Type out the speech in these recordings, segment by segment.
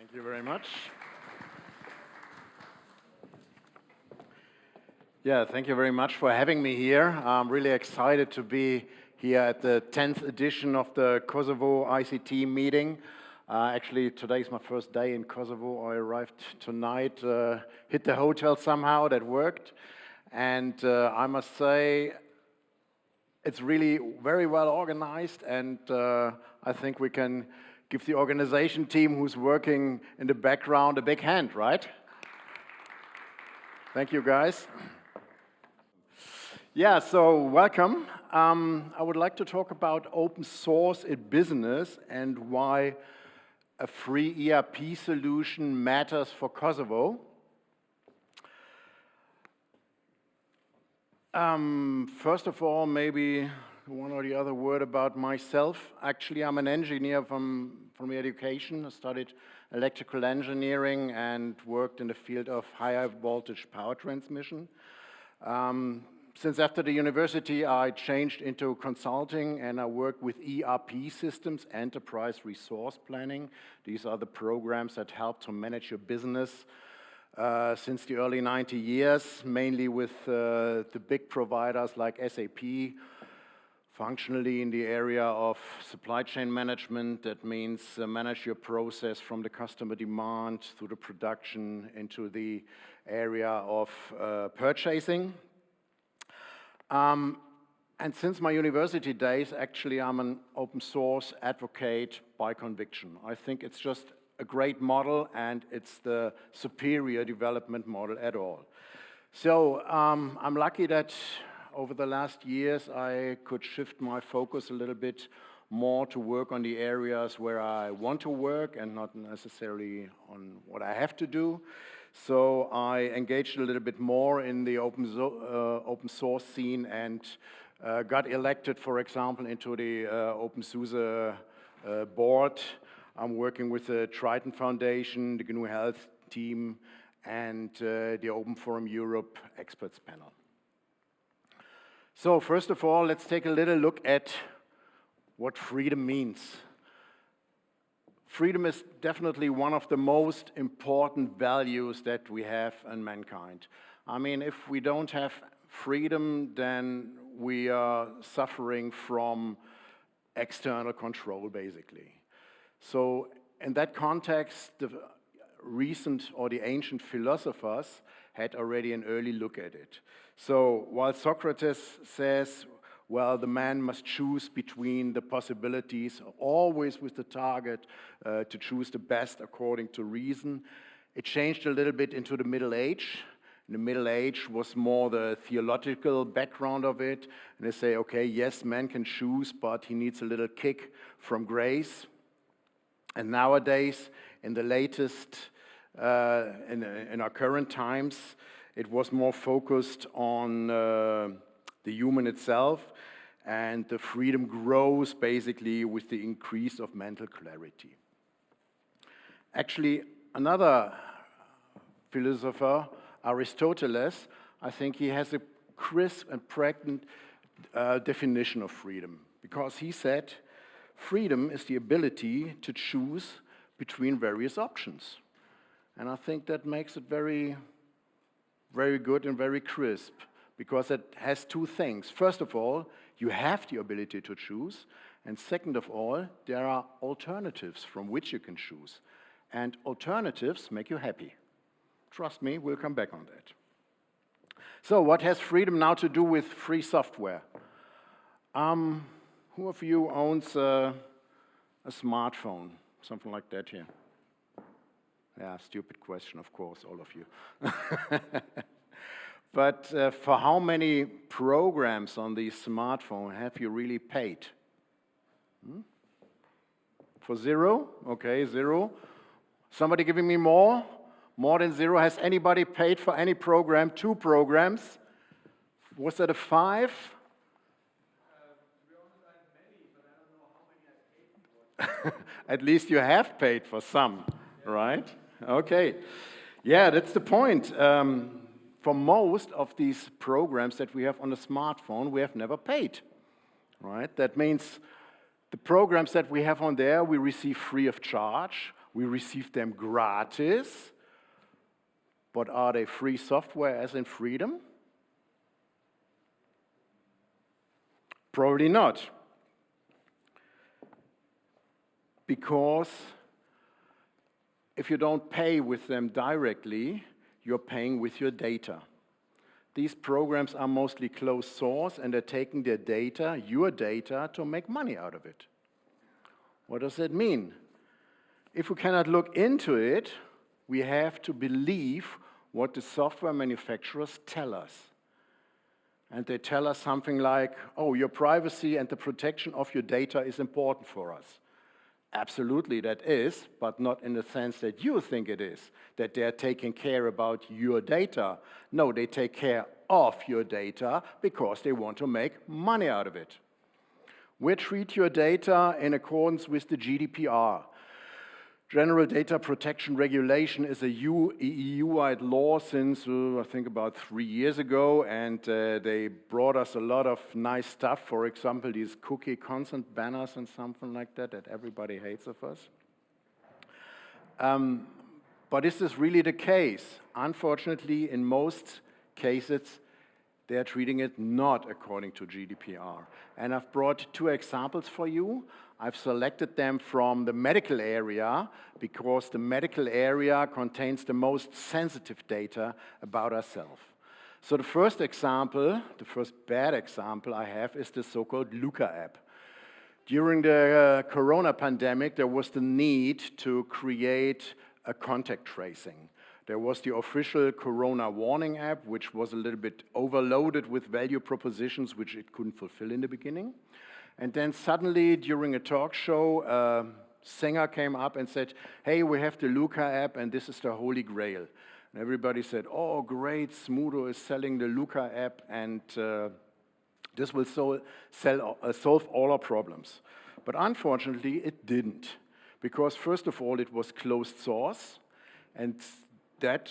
Thank you very much. Yeah, thank you very much for having me here. I'm really excited to be here at the 10th edition of the Kosovo ICT meeting. Actually, today is my first day in Kosovo. I arrived tonight, hit the hotel somehow, that worked. And I must say, it's really very well organized, and I think we can give the organization team who's working in the background a big hand, right? Thank you, guys. Yeah, so welcome. I would like to talk about open source in business and why a free ERP solution matters for Kosovo. First of all, maybe one or the other word about myself. Actually, I'm an engineer from education. I studied electrical engineering and worked in the field of high voltage power transmission. Since after the university, I changed into consulting and I work with ERP systems, enterprise resource planning. These are the programs that help to manage your business since the early 90 years, mainly with the big providers like SAP, functionally in the area of supply chain management. That means manage your process from the customer demand through the production into the area of purchasing. And since my university days, actually, I'm an open source advocate by conviction. I think it's just a great model, and it's the superior development model at all. So I'm lucky that over the last years, I could shift my focus a little bit more to work on the areas where I want to work and not necessarily on what I have to do. So I engaged a little bit more in the open source scene and got elected, for example, into the Opensuse board. I'm working with the Triton Foundation, the Canoe Health team, and the Open Forum Europe experts panel. So first of all, let's take a little look at what freedom means. Freedom is definitely one of the most important values that we have in mankind. I mean, if we don't have freedom, then we are suffering from external control, basically. So in that context, the recent or the ancient philosophers had already an early look at it. So while Socrates says, well, the man must choose between the possibilities, always with the target to choose the best according to reason, it changed a little bit into the Middle Age. The Middle Age was more the theological background of it. And they say, okay, yes, man can choose, but he needs a little kick from grace. And nowadays, in the latest, in our current times, it was more focused on the human itself, and the freedom grows basically with the increase of mental clarity. Actually, another philosopher, Aristotle, I think he has a crisp and pregnant definition of freedom, because he said, freedom is the ability to choose between various options. And I think that makes it very, very good and very crisp, because it has two things. First of all, you have the ability to choose. And second of all, there are alternatives from which you can choose. And alternatives make you happy. Trust me, we'll come back on that. So what has freedom now to do with free software? Who of you owns a smartphone? Something like that here. Yeah, stupid question, of course, all of you. But for how many programs on the smartphone have you really paid? For zero? Okay, zero. Somebody giving me more? More than zero? Has anybody paid for any program? 2 programs? Was that a 5? To be honest, I have many, but I don't know how many I've paid for. At least you have paid for some, right? Okay. Yeah, that's the point. For most of these programs that we have on the smartphone, we have never paid, right? That means the programs that we have on there, we receive free of charge, We receive them gratis, but are they free software as in freedom? Probably not. Because if you don't pay with them directly, you're paying with your data. These programs are mostly closed source, and they're taking their data, your data, to make money out of it. What does that mean? If we cannot look into it, we have to believe what the software manufacturers tell us. And they tell us something like, oh, your privacy and the protection of your data is important for us. Absolutely, that is, but not in the sense that you think it is, that they're taking care about your data. No, they take care of your data because they want to make money out of it. We treat your data in accordance with the GDPR. General Data Protection Regulation is a EU-wide law since, I think, about 3 years ago, and they brought us a lot of nice stuff. For example, these cookie consent banners and something like that everybody hates of us. But is this really the case? Unfortunately, in most cases, they are treating it not according to GDPR. And I've brought 2 examples for you. I've selected them from the medical area because the medical area contains the most sensitive data about ourselves. So the first example, the first bad example I have is the so-called Luca app. During the corona pandemic, there was the need to create a contact tracing. There was the official Corona warning app, which was a little bit overloaded with value propositions, which it couldn't fulfill in the beginning. And then suddenly, during a talk show, a singer came up and said, hey, we have the Luca app, and this is the holy grail. And everybody said, oh, great, Smudo is selling the Luca app, and this will solve all our problems. But unfortunately, it didn't. Because first of all, it was closed source, and that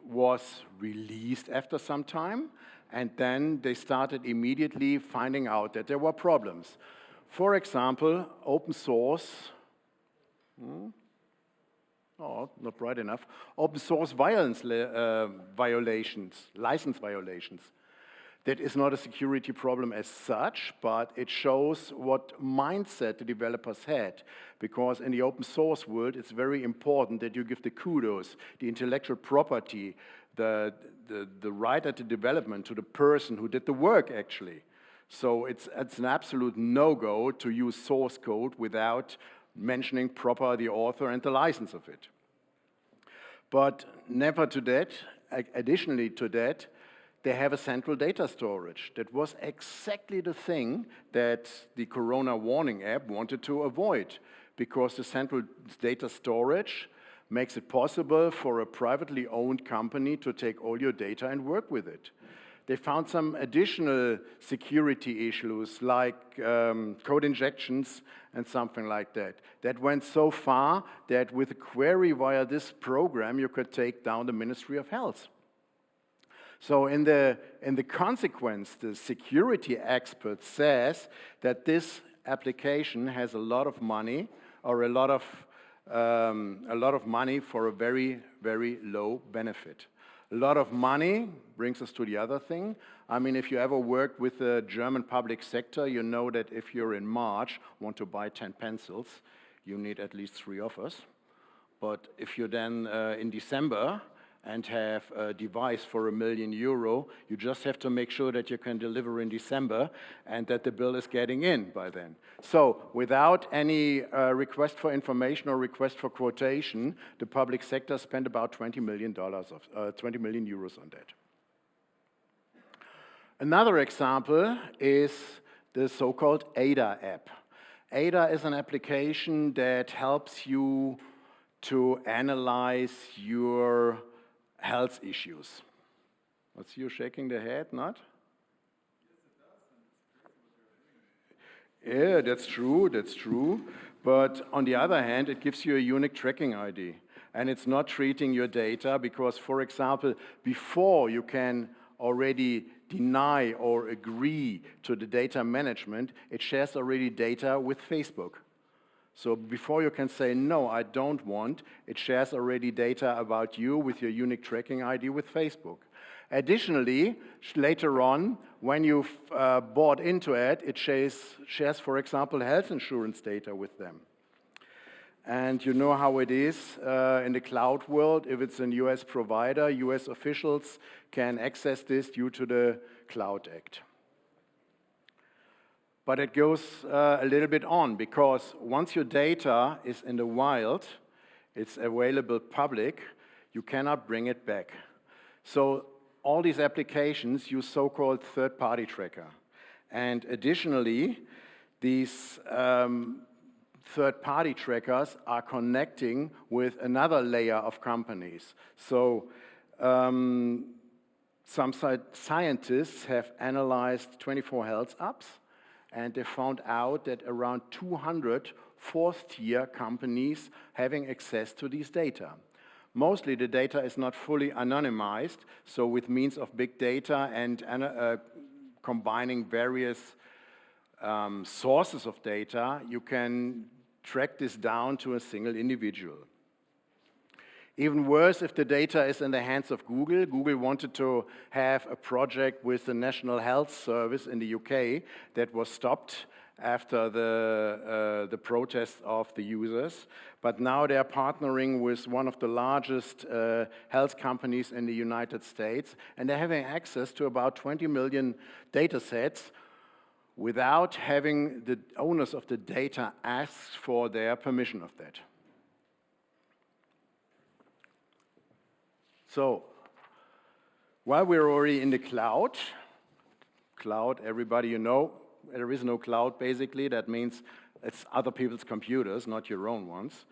was released after some time. And then they started immediately finding out that there were problems. For example, open source, not bright enough, open source violations, license violations. That is not a security problem as such, but it shows what mindset the developers had. Because in the open source world, it's very important that you give the kudos, the intellectual property, the right at the development to the person who did the work, actually. So it's an absolute no-go to use source code without mentioning proper the author and the license of it. But never to that, additionally to that, they have a central data storage. That was exactly the thing that the Corona warning app wanted to avoid, because the central data storage makes it possible for a privately owned company to take all your data and work with it. They found some additional security issues like code injections and something like that. That went so far that with a query via this program, you could take down the Ministry of Health. So in the consequence, the security expert says that this application has a lot of money, or a lot of money for a very, very low benefit. A lot of money brings us to the other thing. I mean, if you ever worked with the German public sector, you know that if you're in March, want to buy 10 pencils, you need at least 3 offers. But if you're then in December and have a device for €1 million, you just have to make sure that you can deliver in December and that the bill is getting in by then. So without any request for information or request for quotation, the public sector spent about €20 million on that. Another example is the so-called ADA app. ADA is an application that helps you to analyze your health issues. What's you shaking the head, not? Yeah, that's true. But on the other hand, it gives you a unique tracking ID. And it's not treating your data because, for example, before you can already deny or agree to the data management, it shares already data with Facebook. So before you can say, no, I don't want, it shares already data about you with your unique tracking ID with Facebook. Additionally, later on, when you've bought into it, it shares, for example, health insurance data with them. And you know how it is in the cloud world. If it's a US provider, US officials can access this due to the Cloud Act. But it goes a little bit on, because once your data is in the wild, it's available public, you cannot bring it back. So all these applications use so-called third-party tracker. And additionally, these third-party trackers are connecting with another layer of companies. So some scientists have analyzed 24 health apps, and they found out that around 200 fourth-tier companies having access to these data. Mostly the data is not fully anonymized, so with means of big data and combining various sources of data, you can track this down to a single individual. Even worse, if the data is in the hands of Google. Google wanted to have a project with the National Health Service in the UK that was stopped after the protest of the users. But now they are partnering with one of the largest health companies in the United States, and they're having access to about 20 million data sets without having the owners of the data ask for their permission of that. So, while we're already in the cloud, everybody you know, there is no cloud basically. That means it's other people's computers, not your own ones.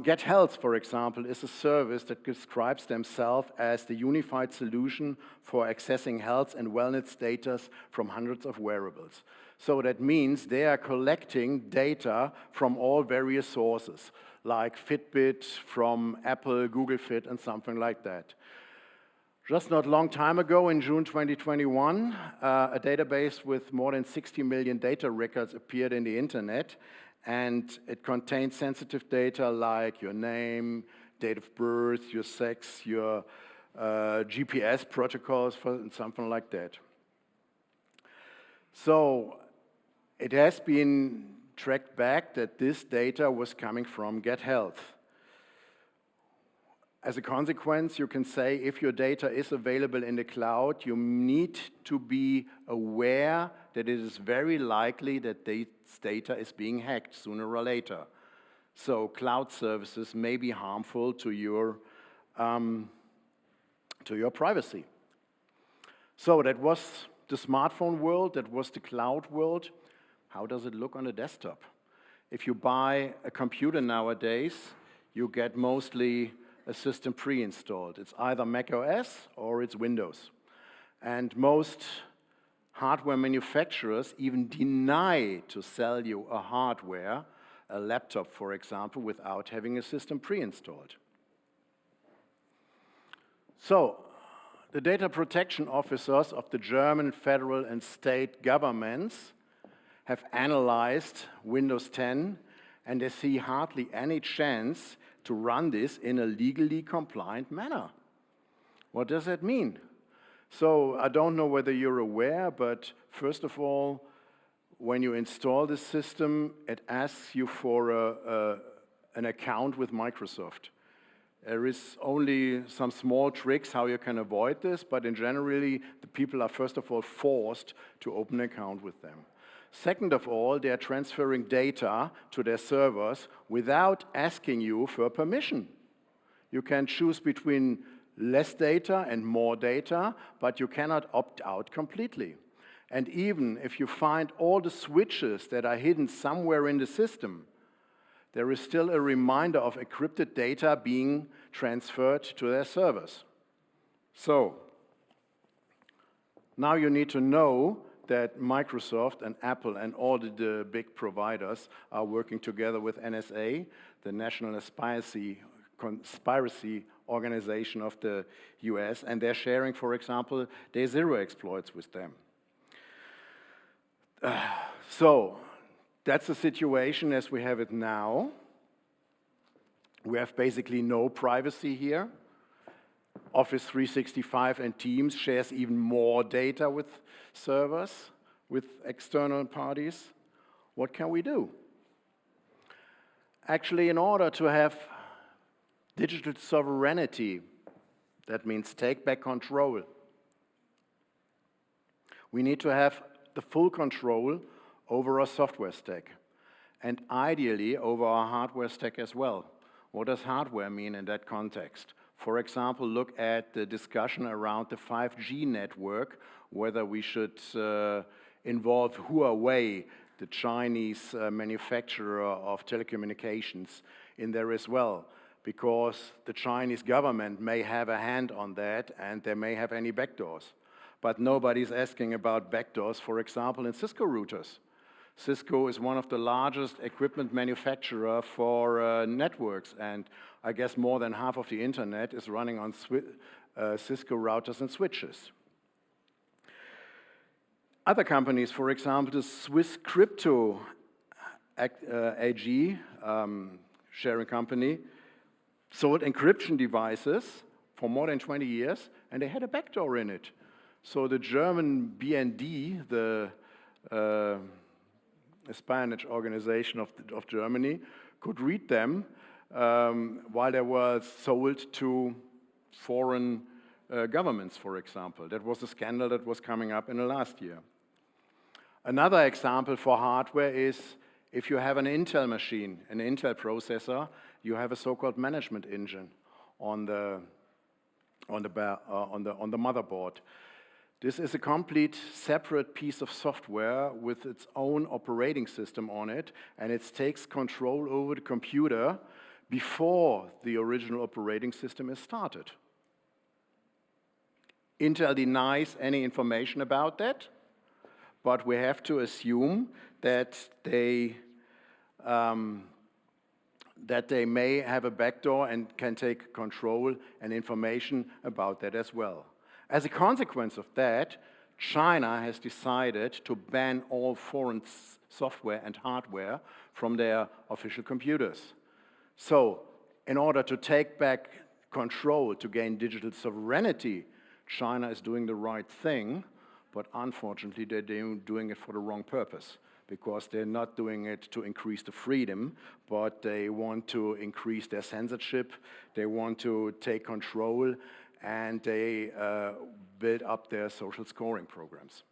Get Health, for example, is a service that describes themselves as the unified solution for accessing health and wellness data from hundreds of wearables. So that means they are collecting data from all various sources, like Fitbit, from Apple, Google Fit, and something like that. Just not a long time ago, in June 2021, a database with more than 60 million data records appeared in the internet, and it contained sensitive data like your name, date of birth, your sex, your GPS protocols, and something like that. So it has been tracked back that this data was coming from Get Health. As a consequence, you can say if your data is available in the cloud, you need to be aware that it is very likely that this data is being hacked sooner or later. So cloud services may be harmful to your privacy. So that was the smartphone world, that was the cloud world. How does it look on a desktop? If you buy a computer nowadays, you get mostly a system pre-installed. It's either Mac OS or it's Windows. And most hardware manufacturers even deny to sell you a hardware, a laptop, for example, without having a system pre-installed. So, the data protection officers of the German federal and state governments have analyzed Windows 10, and they see hardly any chance to run this in a legally compliant manner. What does that mean? So I don't know whether you're aware, but first of all, when you install the system, it asks you for an account with Microsoft. There is only some small tricks how you can avoid this, but in generally, the people are first of all forced to open an account with them. Second of all, they are transferring data to their servers without asking you for permission. You can choose between less data and more data, but you cannot opt out completely. And even if you find all the switches that are hidden somewhere in the system, there is still a reminder of encrypted data being transferred to their servers. So, now you need to know that Microsoft and Apple and all the big providers are working together with NSA, the National Conspiracy Organization of the US, and they're sharing, for example, day zero exploits with them. So, That's the situation as we have it now. We have basically no privacy here. Office 365 and Teams shares even more data with servers, with external parties. What can we do? Actually, in order to have digital sovereignty, that means take back control, we need to have the full control over our software stack, and ideally over our hardware stack as well. What does hardware mean in that context? For example, look at the discussion around the 5G network, whether we should involve Huawei, the Chinese manufacturer of telecommunications, in there as well, because the Chinese government may have a hand on that and they may have any backdoors. But nobody's asking about backdoors, for example, in Cisco routers. Cisco is one of the largest equipment manufacturer for networks, and I guess more than half of the internet is running on Cisco routers and switches. Other companies, for example, the Swiss Crypto AG, sharing company, sold encryption devices for more than 20 years, and they had a backdoor in it. So the German BND, the espionage organization of Germany, could read them while they were sold to foreign governments, for example. That was a scandal that was coming up in the last year. Another example for hardware is if you have an Intel machine, an Intel processor, you have a so-called management engine on the motherboard. This is a complete separate piece of software with its own operating system on it, and it takes control over the computer before the original operating system is started. Intel denies any information about that, but we have to assume that they may have a backdoor and can take control and information about that as well. As a consequence of that, China has decided to ban all foreign software and hardware from their official computers. So, in order to take back control, to gain digital sovereignty, China is doing the right thing, but unfortunately they're doing it for the wrong purpose, because they're not doing it to increase the freedom, but they want to increase their censorship, they want to take control, and they build up their social scoring programs.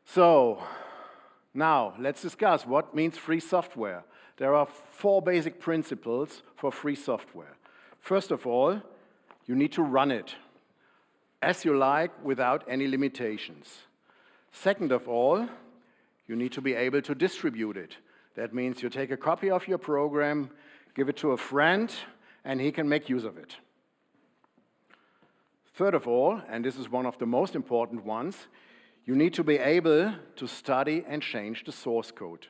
So, now let's discuss what means free software. There are 4 basic principles for free software. First of all, you need to run it as you like without any limitations. Second of all, you need to be able to distribute it. That means you take a copy of your program, give it to a friend, and he can make use of it. Third of all, and this is one of the most important ones, you need to be able to study and change the source code.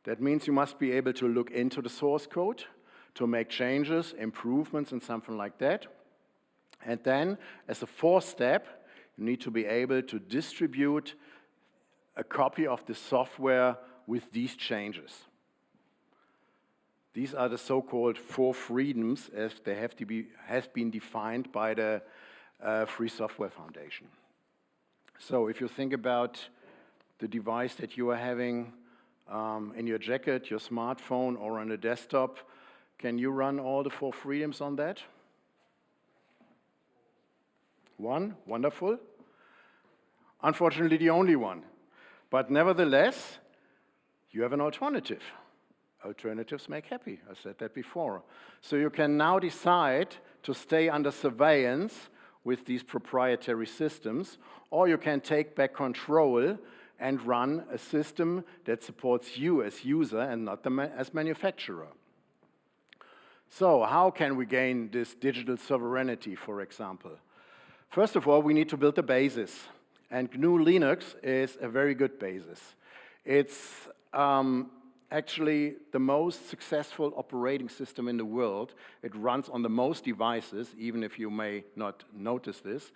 That means you must be able to look into the source code, to make changes, improvements, and something like that. And then, as a 4th step, you need to be able to distribute a copy of the software with these changes. These are the so-called 4 freedoms as they has been defined by the Free Software Foundation. So if you think about the device that you are having in your jacket, your smartphone, or on a desktop, can you run all the 4 freedoms on that? 1, wonderful. Unfortunately, the only one. But nevertheless, you have an alternative. Alternatives make happy, I said that before. So you can now decide to stay under surveillance with these proprietary systems, or you can take back control and run a system that supports you as user and not as manufacturer. So how can we gain this digital sovereignty, for example? First of all, we need to build a basis, and GNU Linux is a very good basis. It's actually the most successful operating system in the world. It runs on the most devices, even if you may not notice this.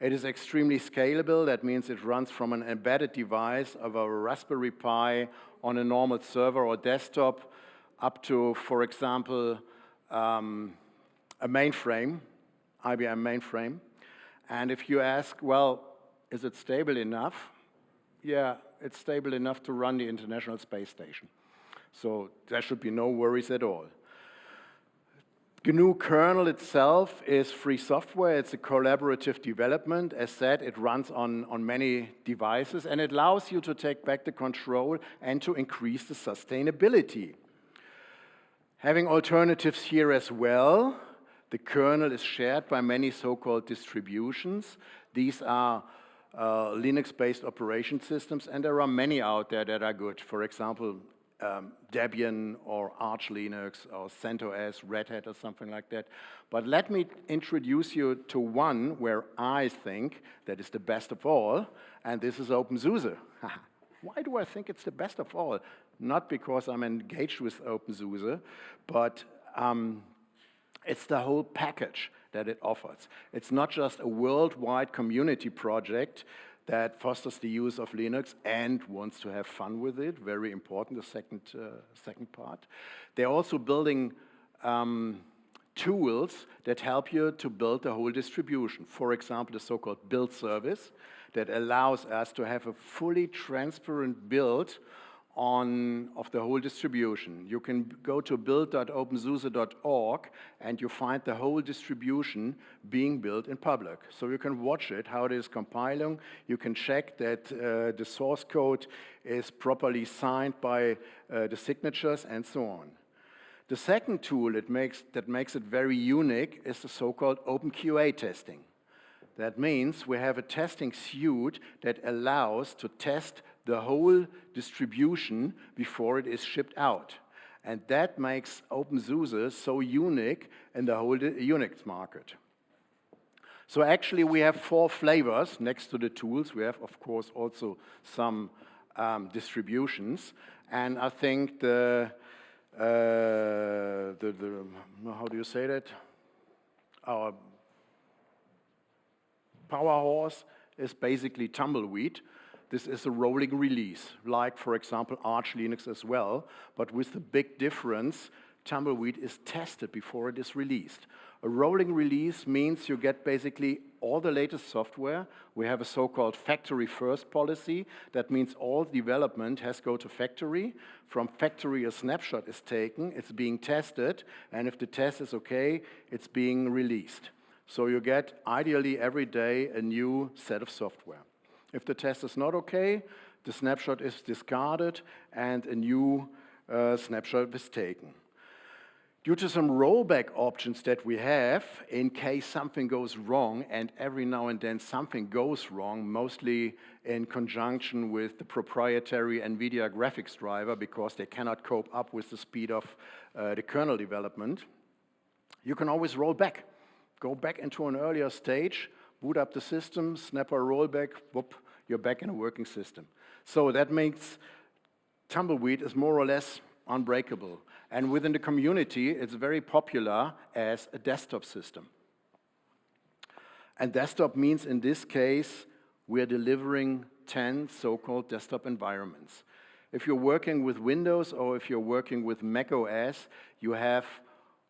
It is extremely scalable. That means it runs from an embedded device of a Raspberry Pi on a normal server or desktop up to, for example, a mainframe, IBM mainframe. And if you ask, well, is it stable enough? Yeah, it's stable enough to run the International Space Station. So there should be no worries at all. GNU kernel itself is free software. It's a collaborative development. As said, it runs on many devices, and it allows you to take back the control and to increase the sustainability. Having alternatives here as well, the kernel is shared by many so-called distributions. These are Linux-based operation systems, and there are many out there that are good. For example, Debian or Arch Linux or CentOS, Red Hat or something like that. But let me introduce you to one where I think that is the best of all, and this is Opensuse. Why do I think it's the best of all? Not because I'm engaged with Opensuse, but it's the whole package that it offers. It's not just a worldwide community project that fosters the use of Linux and wants to have fun with it. Very important, the second part. They're also building tools that help you to build the whole distribution. For example, the so-called build service that allows us to have a fully transparent build of the whole distribution. You can go to build.opensuse.org and you find the whole distribution being built in public. So you can watch it, how it is compiling. You can check that the source code is properly signed by the signatures and so on. The second tool that makes it very unique is the so-called OpenQA testing. That means we have a testing suite that allows to test the whole distribution before it is shipped out. And that makes Opensuse so unique in the whole Unix market. So actually we have 4 flavors next to the tools. We have, of course, also some distributions. And I think how do you say that? Our power horse is basically Tumbleweed. This is a rolling release, like, for example, Arch Linux as well, but with the big difference, Tumbleweed is tested before it is released. A rolling release means you get basically all the latest software. We have a so-called factory first policy. That means all development has to go to factory. From factory, a snapshot is taken, it's being tested, and if the test is okay, it's being released. So you get, ideally, every day a new set of software. If the test is not okay, the snapshot is discarded and a new snapshot is taken. Due to some rollback options that we have, in case something goes wrong, and every now and then something goes wrong, mostly in conjunction with the proprietary NVIDIA graphics driver because they cannot cope up with the speed of the kernel development, you can always roll back. Go back into an earlier stage, boot up the system, snap a rollback, whoop, you're back in a working system. So that makes Tumbleweed is more or less unbreakable. And within the community, it's very popular as a desktop system. And desktop means, in this case, we're delivering 10 so-called desktop environments. If you're working with Windows or if you're working with Mac OS, you have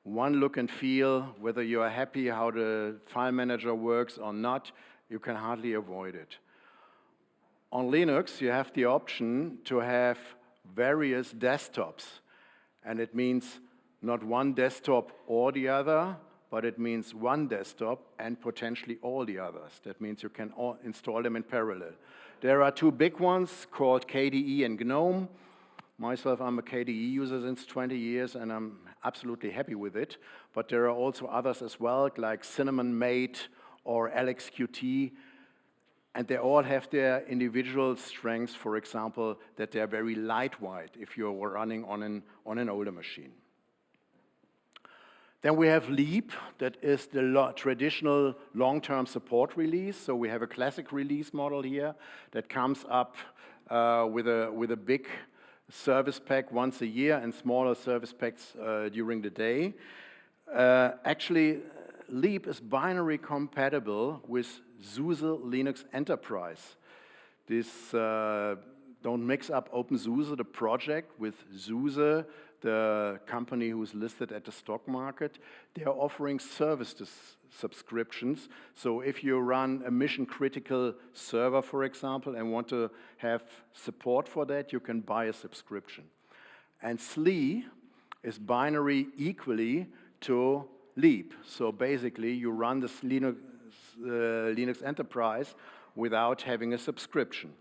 one look and feel. Whether you are happy how the file manager works or not, you can hardly avoid it. On Linux, you have the option to have various desktops. And it means not one desktop or the other, but it means one desktop and potentially all the others. That means you can install them in parallel. There are 2 big ones called KDE and GNOME. Myself, I'm a KDE user since 20 years, and I'm absolutely happy with it. But there are also others as well, like Cinnamon Mate or LXQT, and they all have their individual strengths. For example, that they're very lightweight if you're running on an older machine. Then we have Leap, that is the traditional long-term support release. So we have a classic release model here that comes up with a big service pack once a year and smaller service packs during the day. Actually, Leap is binary compatible with SUSE Linux Enterprise. This, don't mix up Opensuse, the project, with SUSE, the company who's listed at the stock market. They are offering services subscriptions. So if you run a mission-critical server, for example, and want to have support for that, you can buy a subscription. And SLE is binary equally to Leap. So basically, you run this Linux Enterprise without having a subscription.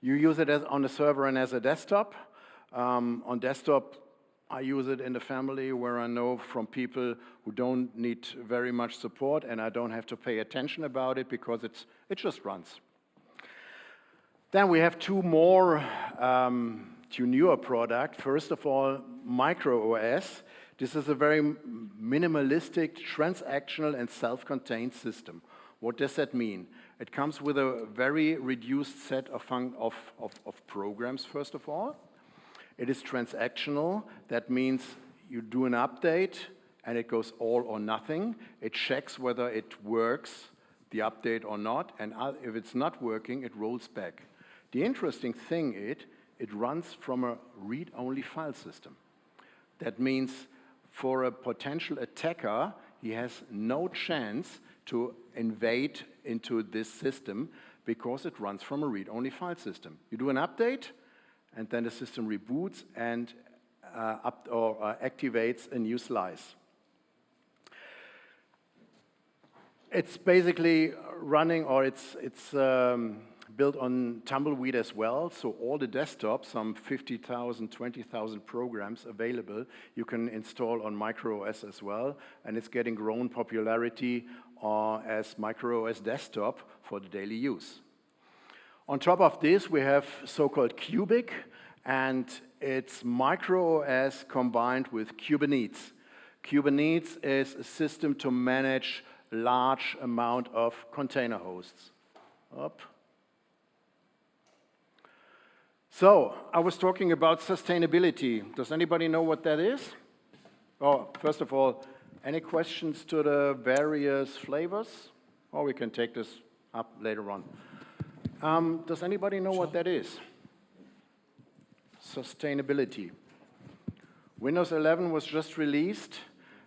You use it on a server and as a desktop. On desktop, I use it in the family where I know from people who don't need very much support, and I don't have to pay attention about it because it just runs. Then we have two newer products. First of all, MicroOS. This is a very minimalistic, transactional, and self-contained system. What does that mean? It comes with a very reduced set of programs, first of all. It is transactional. That means you do an update, and it goes all or nothing. It checks whether it works, the update or not, and if it's not working, it rolls back. The interesting thing is, it runs from a read-only file system. That means for a potential attacker, he has no chance to invade into this system because it runs from a read-only file system. You do an update, and then the system reboots and activates a new slice. It's basically running, or it's built on Tumbleweed as well, so all the desktops, some 50,000, 20,000 programs available, you can install on MicroOS as well, and it's getting growing popularity as MicroOS desktop for the daily use. On top of this, we have so-called Cubic, and it's MicroOS combined with Kubernetes. Kubernetes is a system to manage large amount of container hosts. Up. So, I was talking about sustainability. Does anybody know what that is? Oh, first of all, any questions to the various flavors? Or we can take this up later on. Does anybody know what that is? Sustainability. Windows 11 was just released,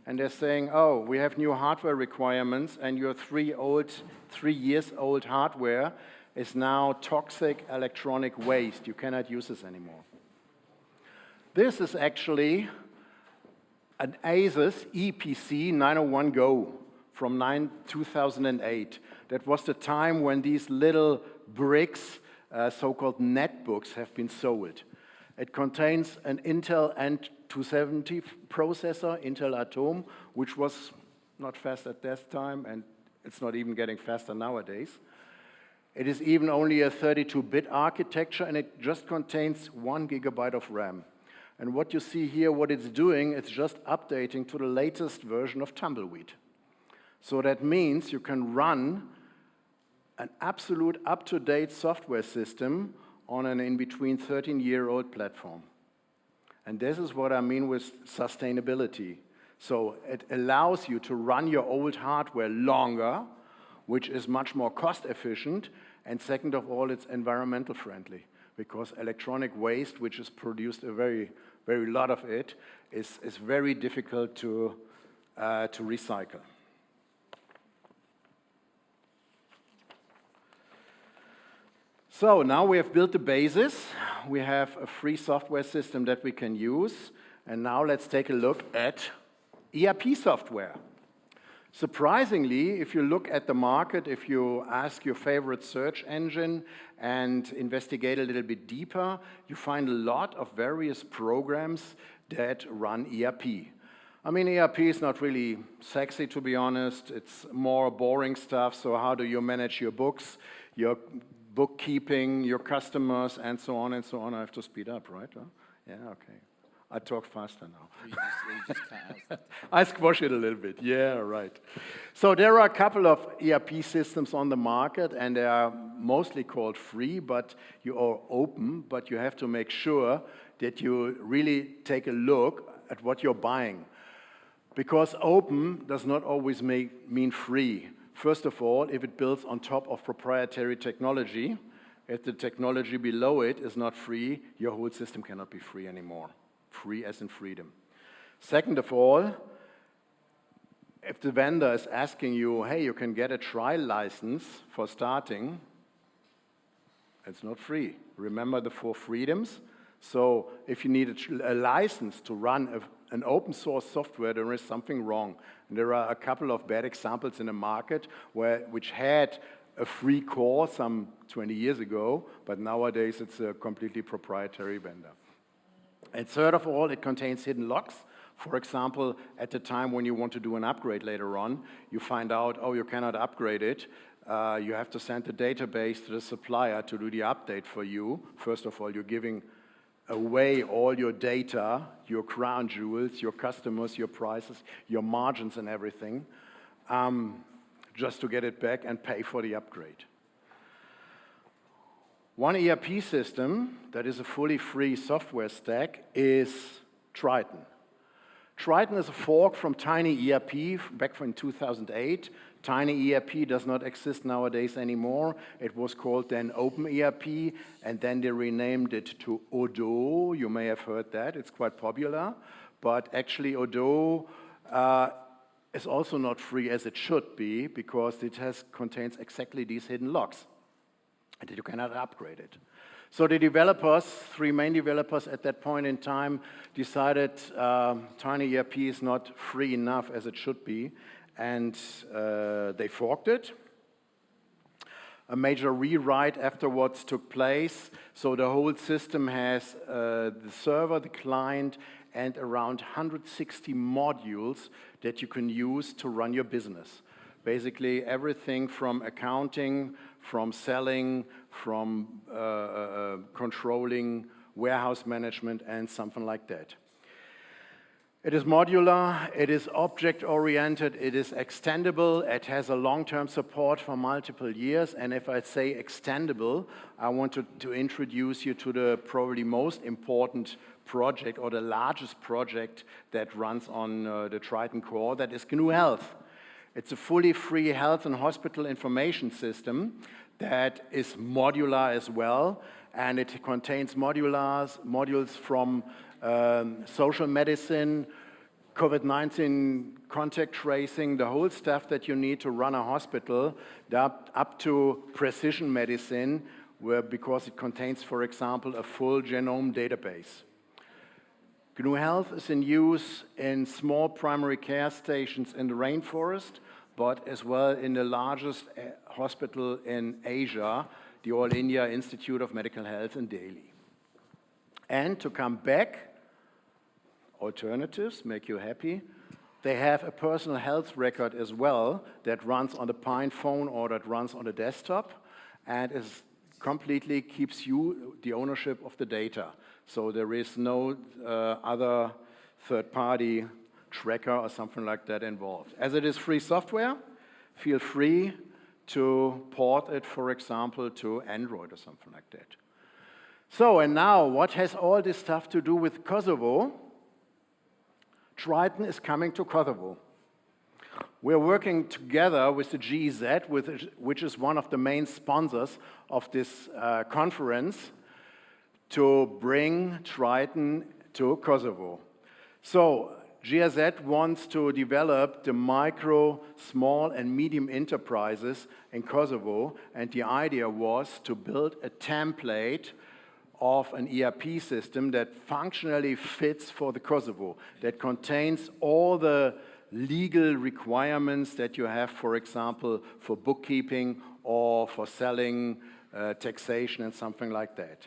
and they're saying, oh, we have new hardware requirements, and your 3 years old hardware is now toxic electronic waste. You cannot use this anymore. This is actually an ASUS EPC 901 Go from 2008. That was the time when these little bricks, so-called netbooks, have been sold. It contains an Intel N270 processor, Intel Atom, which was not fast at that time, and it's not even getting faster nowadays. It is even only a 32-bit architecture, and it just contains 1 GB of RAM. And what you see here, what it's doing, it's just updating to the latest version of Tumbleweed. So that means you can run an absolute up-to-date software system on an in-between 13-year-old platform. And this is what I mean with sustainability. So it allows you to run your old hardware longer, which is much more cost-efficient, and second of all, it's environmental friendly, because electronic waste, which is produced a very lot of it, is very difficult to recycle. So now we have built the basis. We have a free software system that we can use, and now let's take a look at ERP software. Surprisingly, if you look at the market, if you ask your favorite search engine and investigate a little bit deeper, you find a lot of various programs that run ERP. I mean, ERP is not really sexy, to be honest. It's more boring stuff. So how do you manage your books, your bookkeeping, your customers, and so on and so on? I have to speed up, right? Yeah, okay. I talk faster now. You just I squash it a little bit. Yeah, right. So there are a couple of ERP systems on the market, and they are mostly called free, but you are open, but you have to make sure that you really take a look at what you're buying. Because open does not always mean free. First of all, if it builds on top of proprietary technology, if the technology below it is not free, your whole system cannot be free anymore. Free as in freedom. Second of all, if the vendor is asking you, hey, you can get a trial license for starting, it's not free. Remember the 4 freedoms? So if you need a license to run an open source software, there is something wrong. And there are a couple of bad examples in the market which had a free core some 20 years ago, but nowadays it's a completely proprietary vendor. And third of all, it contains hidden locks. For example, at the time when you want to do an upgrade later on, you find out, oh, you cannot upgrade it. You have to send the database to the supplier to do the update for you. First of all, you're giving away all your data, your crown jewels, your customers, your prices, your margins and everything, just to get it back and pay for the upgrade. One ERP system that is a fully free software stack is Triton. Triton is a fork from Tiny ERP back from 2008. Tiny ERP does not exist nowadays anymore. It was called then Open ERP, and then they renamed it to Odoo. You may have heard that. It's quite popular. But actually Odoo is also not free as it should be, because it contains exactly these hidden locks, and you cannot upgrade it. So the developers, 3 main developers at that point in time, decided Tiny ERP is not free enough as it should be, and they forked it. A major rewrite afterwards took place, so the whole system has the server, the client, and around 160 modules that you can use to run your business. Basically everything from accounting, from selling, from controlling, warehouse management, and something like that. It is modular, it is object-oriented, it is extendable, it has a long-term support for multiple years, and if I say extendable, I want to introduce you to the probably most important project, or the largest project that runs on the Triton core, that is Canoe Health. It's a fully free health and hospital information system that is modular as well, and it contains modules from social medicine, COVID-19 contact tracing, the whole stuff that you need to run a hospital, up to precision medicine, because it contains, for example, a full genome database. Canoe Health is in use in small primary care stations in the rainforest, but as well in the largest hospital in Asia, the All India Institute of Medical Health in Delhi. And to come back, alternatives make you happy. They have a personal health record as well that runs on the Pine phone or that runs on the desktop, and completely keeps you the ownership of the data. So there is no other third-party tracker or something like that involved. As it is free software, feel free to port it, for example, to Android or something like that. So, and now, what has all this stuff to do with Kosovo? Triton is coming to Kosovo. We're working together with the GEZ, which is one of the main sponsors of this conference, to bring Triton to Kosovo. So, GIZ wants to develop the micro, small, and medium enterprises in Kosovo, and the idea was to build a template of an ERP system that functionally fits for the Kosovo, that contains all the legal requirements that you have, for example, for bookkeeping or for selling, taxation, and something like that.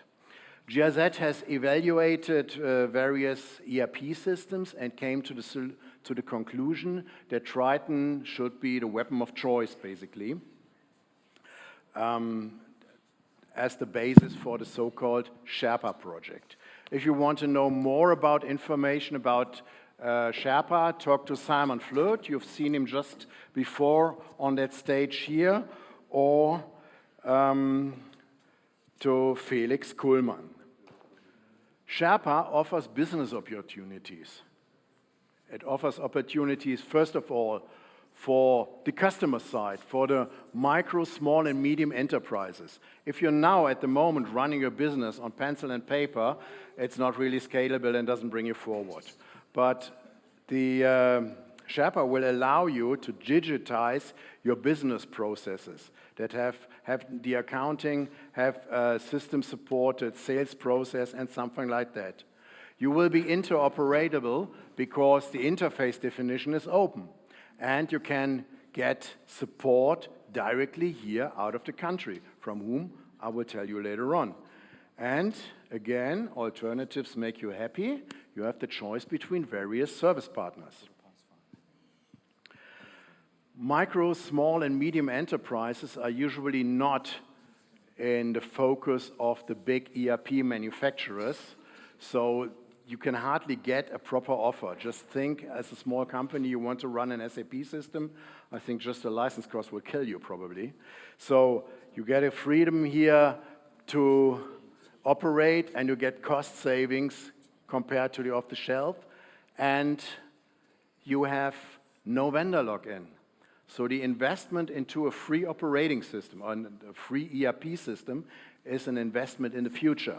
GIZ has evaluated various ERP systems and came to the conclusion that Triton should be the weapon of choice, basically, as the basis for the so-called Sherpa project. If you want to know more about information about Sherpa, talk to Simon Flirt. You've seen him just before on that stage here, or to Felix Kuhlmann. Sherpa offers business opportunities. It offers opportunities, first of all, for the customer side, for the micro, small, and medium enterprises. If you're now at the moment running your business on pencil and paper, it's not really scalable and doesn't bring you forward. But the Sherpa will allow you to digitize your business processes that have the accounting, have system-supported sales process, and something like that. You will be interoperable because the interface definition is open. And you can get support directly here out of the country, from whom I will tell you later on. And again, alternatives make you happy. You have the choice between various service partners. Micro, small, and medium enterprises are usually not in the focus of the big ERP manufacturers, so you can hardly get a proper offer. Just think, as a small company, you want to run an SAP system. I think just the license cost will kill you, probably. So you get a freedom here to operate, and you get cost savings compared to the off-the-shelf, and you have no vendor lock-in. So the investment into a free operating system, or a free ERP system, is an investment in the future.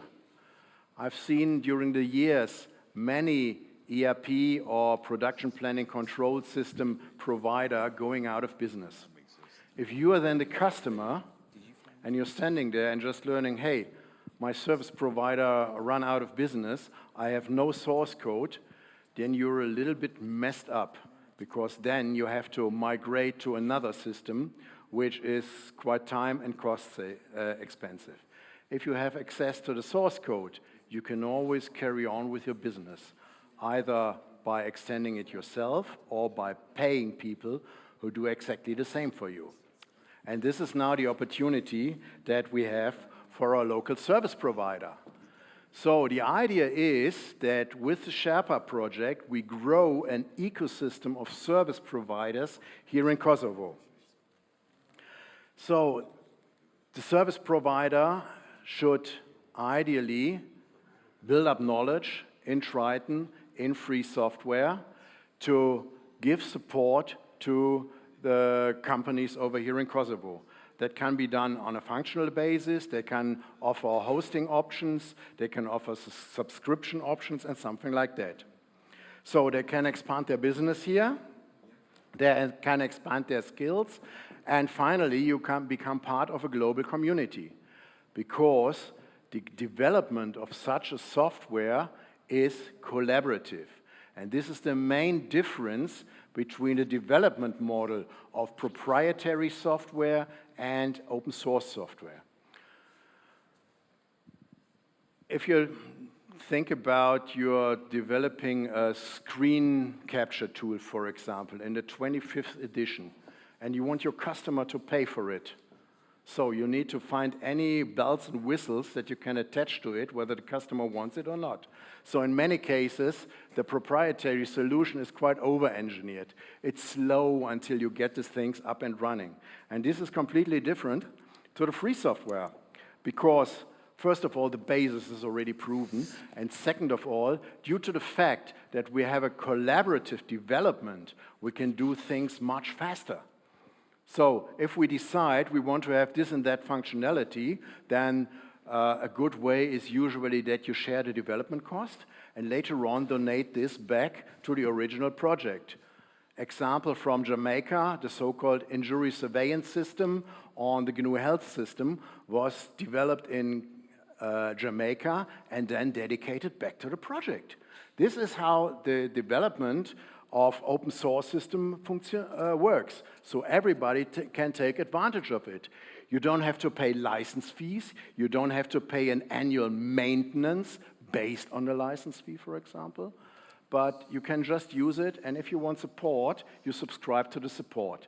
I've seen during the years many ERP or production planning control system provider going out of business. If you are then the customer and you're standing there and just learning, hey, my service provider run out of business, I have no source code, then you're a little bit messed up, because then you have to migrate to another system, which is quite time and cost expensive. If you have access to the source code, you can always carry on with your business, either by extending it yourself or by paying people who do exactly the same for you. And this is now the opportunity that we have for our local service provider. So the idea is that with the Sherpa project, we grow an ecosystem of service providers here in Kosovo. So the service provider should ideally build up knowledge in Triton, in free software, to give support to the companies over here in Kosovo. That can be done on a functional basis. They can offer hosting options. They can offer subscription options and something like that. So they can expand their business here. They can expand their skills. And finally, you can become part of a global community, because the development of such a software is collaborative. And this is the main difference between the development model of proprietary software and open source software. If you think about you're developing a screen capture tool, for example, in the 25th edition, and you want your customer to pay for it, so you need to find any bells and whistles that you can attach to it, whether the customer wants it or not. So in many cases, the proprietary solution is quite over-engineered. It's slow until you get these things up and running. And this is completely different to the free software, because first of all, the basis is already proven, and second of all, due to the fact that we have a collaborative development, we can do things much faster. So if we decide we want to have this and that functionality, then a good way is usually that you share the development cost and later on donate this back to the original project. Example from Jamaica, the so-called injury surveillance system on the Canoe Health system was developed in Jamaica and then dedicated back to the project. This is how the development of open source system works. So everybody can take advantage of it. You don't have to pay license fees. You don't have to pay an annual maintenance based on the license fee, for example. But you can just use it, and if you want support, you subscribe to the support,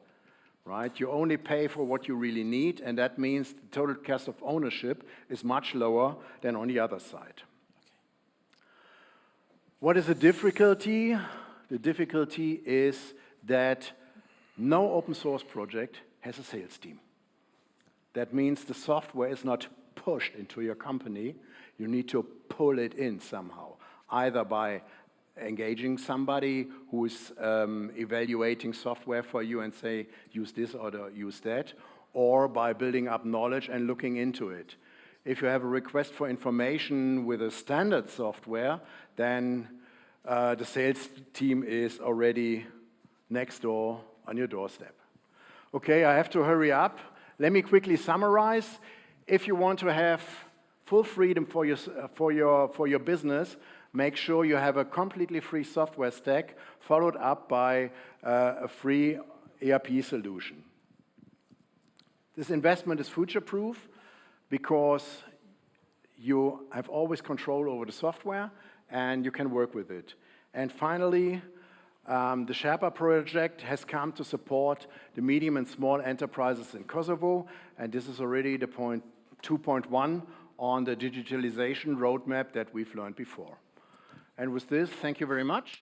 right? You only pay for what you really need, and that means the total cost of ownership is much lower than on the other side. What is the difficulty? The difficulty is that no open source project has a sales team. That means the software is not pushed into your company. You need to pull it in somehow, either by engaging somebody who is evaluating software for you and say, use this or use that, or by building up knowledge and looking into it. If you have a request for information with a standard software, then the sales team is already next door on your doorstep. Okay, I have to hurry up. Let me quickly summarize. If you want to have full freedom for your business, make sure you have a completely free software stack followed up by a free ERP solution. This investment is future-proof because you have always control over the software and you can work with it. And finally, the Sherpa project has come to support the medium and small enterprises in Kosovo, and this is already the point 2.1 on the digitalization roadmap that we've learned before. And with this, thank you very much.